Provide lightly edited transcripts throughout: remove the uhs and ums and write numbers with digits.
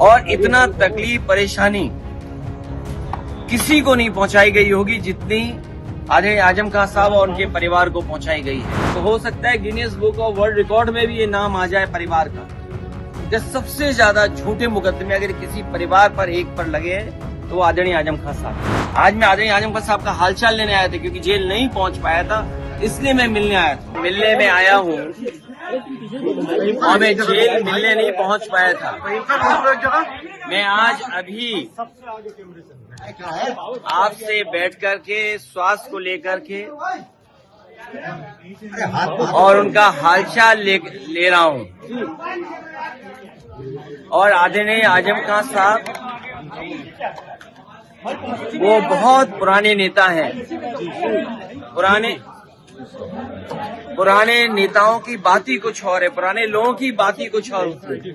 और इतना तकलीफ परेशानी किसी को नहीं पहुंचाई गई होगी जितनी आदरणीय आजम खान साहब और उनके परिवार को पहुंचाई गई है। तो हो सकता है Guinness book of world record में भी ये नाम आ जाए परिवार का, कि सबसे ज्यादा झूठे मुकदमे अगर किसी परिवार पर एक पर लगे हैं तो आदरणीय आजम खान साहब। आज मैं आदरणीय आजम खान साहब का हालचाल लेने आया था, क्योंकि जेल नहीं पहुंच पाया था, इसलिए मैं मिलने आया था। मिलने में आया हूँ और मैं जेल मिलने नहीं पहुंच पाया था। मैं आज अभी आपसे बैठ कर के स्वास्थ्य को लेकर के और उनका हालचाल ले रहा हूं। और आदरणीय आजम खान साहब वो बहुत पुराने नेता हैं। पुराने नेताओं की बात ही कुछ और है, पुराने लोगों की बात ही कुछ और होती है।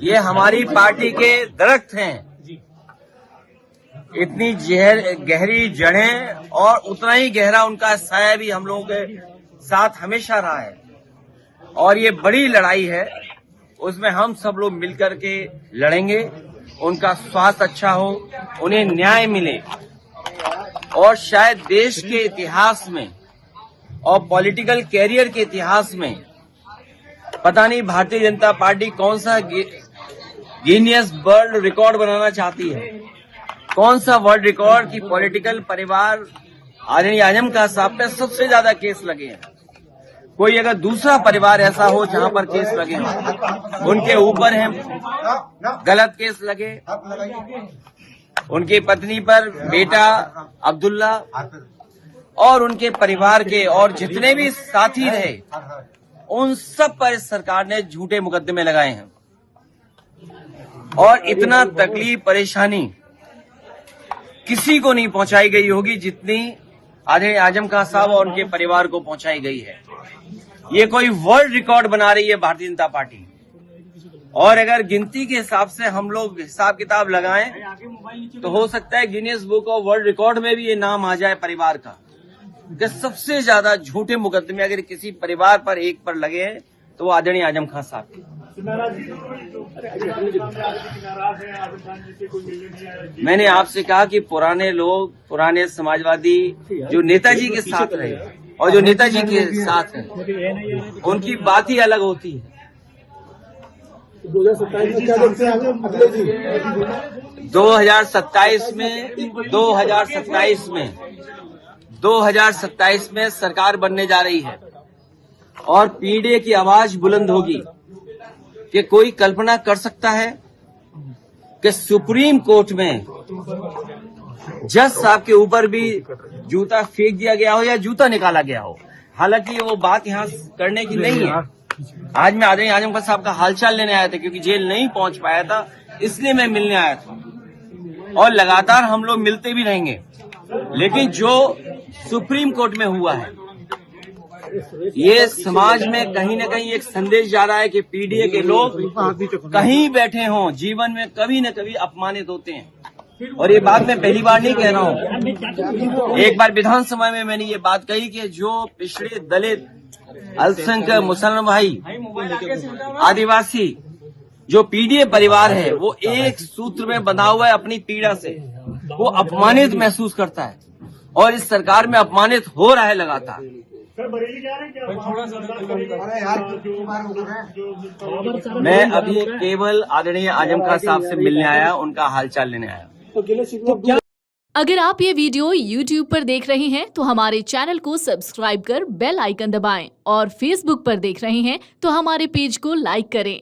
ये हमारी पार्टी के दरख्त हैं, इतनी गहरी जड़ें और उतना ही गहरा उनका साया भी हम लोगों के साथ हमेशा रहा है। और ये बड़ी लड़ाई है, उसमें हम सब लोग मिलकर के लड़ेंगे। उनका स्वास्थ्य अच्छा हो, उन्हें न्याय मिले, और शायद देश के इतिहास में और पॉलिटिकल कैरियर के इतिहास में पता नहीं भारतीय जनता पार्टी कौन सा गिनीज वर्ल्ड रिकॉर्ड बनाना चाहती है, कौन सा वर्ल्ड रिकॉर्ड की पॉलिटिकल परिवार आदरणीय आजम खान साहब पे सबसे ज्यादा केस लगे हैं। कोई अगर दूसरा परिवार ऐसा हो जहां पर केस लगे हों, उनके ऊपर है गलत केस लगे, उनकी पत्नी पर बेटा अब्दुल्ला और उनके परिवार के और जितने भी साथी रहे, उन सब पर इस सरकार ने झूठे मुकदमे लगाए हैं। और इतना तकलीफ परेशानी किसी को नहीं पहुंचाई गई होगी जितनी आदरणीय आजम खान साहब और उनके परिवार को पहुंचाई गई है। ये कोई वर्ल्ड रिकॉर्ड बना रही है भारतीय जनता पार्टी। और अगर गिनती के हिसाब से हम लोग हिसाब किताब लगाएं तो हो सकता है Guinness book of world record में भी ये नाम आ जाए परिवार का, कि सबसे ज्यादा झूठे मुकदमे अगर किसी परिवार पर एक पर लगे हैं तो वो आदरणीय आजम खान साहब के। मैंने आपसे कहा कि पुराने लोग, पुराने समाजवादी जो नेताजी के साथ रहे और जो नेताजी के साथ हैं, उनकी बात ही अलग होती है। 2027 में सरकार बनने जा रही है और पीडीए की आवाज बुलंद होगी। कि कोई कल्पना कर सकता है कि सुप्रीम कोर्ट में जज साहब के ऊपर भी जूता फेंक दिया गया हो या जूता निकाला गया हो। हालांकि वो बात यहाँ करने की नहीं है। आज मैं आदरणीय आजम खान साहब का हालचाल लेने आया था, क्योंकि जेल नहीं पहुंच पाया था, इसलिए मैं मिलने आया था। और लगातार हम लोग मिलते भी रहेंगे। लेकिन जो सुप्रीम कोर्ट में हुआ है, ये समाज में कहीं न कहीं एक संदेश जा रहा है कि पीडीए के लोग कहीं बैठे हों, जीवन में कभी न कभी अपमानित होते हैं। और ये बात मैं पहली बार नहीं कह रहा हूँ। एक बार विधानसभा में मैंने ये बात कही कि जो पिछड़े दलित, अल्पसंख्यक, मुसलमान भाई, आदिवासी, जो पीडीए परिवार है, वो एक सूत्र में बंधा हुआ है अपनी पीड़ा से। वो अपमानित महसूस करता है और इस सरकार में अपमानित हो रहा है लगातार। मैं अभी केवल आदरणीय आजम खान साहब से मिलने आया, उनका हालचाल लेने आया। अगर आप ये वीडियो YouTube पर देख रहे हैं तो हमारे चैनल को सब्सक्राइब कर बेल आइकन दबाएं, और Facebook पर देख रहे हैं तो हमारे पेज को लाइक करें।